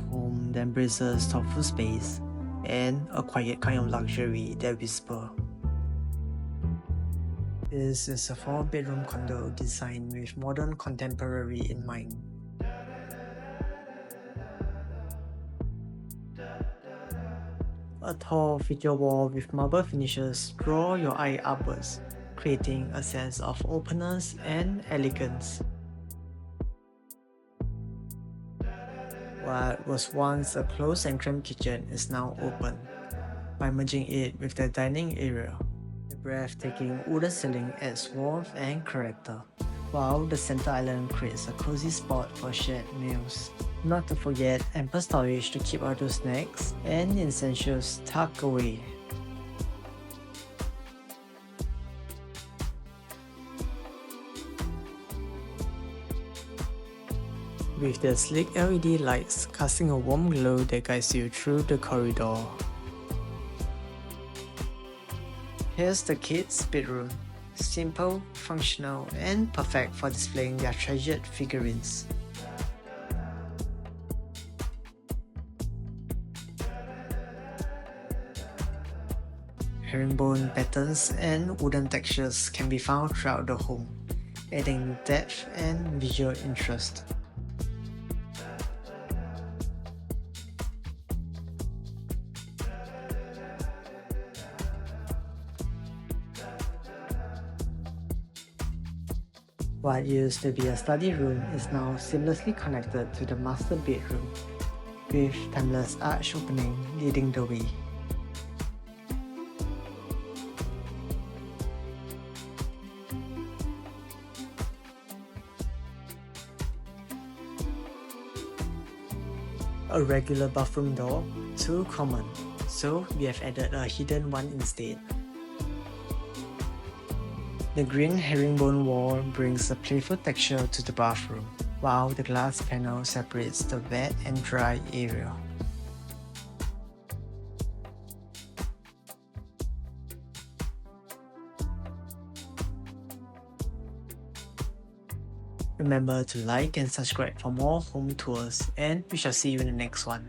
home that embraces thoughtful space and a quiet kind of luxury that whisper. This is a 4-bedroom condo designed with modern contemporary in mind. A tall feature wall with marble finishes draw your eye upwards, creating a sense of openness and elegance. What was once a closed and cramped kitchen is now open, by merging it with the dining area. The breathtaking wooden ceiling adds warmth and character, while the center island creates a cozy spot for shared meals. Not to forget ample storage to keep outdoor snacks and essentials tucked away. With the sleek LED lights casting a warm glow that guides you through the corridor. Here's the kids' bedroom. Simple, functional, and perfect for displaying their treasured figurines. Herringbone patterns and wooden textures can be found throughout the home, adding depth and visual interest. What used to be a study room is now seamlessly connected to the master bedroom, with timeless arch opening leading the way. A regular bathroom door, too common, so we have added a hidden one instead. The green herringbone wall brings a playful texture to the bathroom, while the glass panel separates the wet and dry area. Remember to like and subscribe for more home tours, and we shall see you in the next one.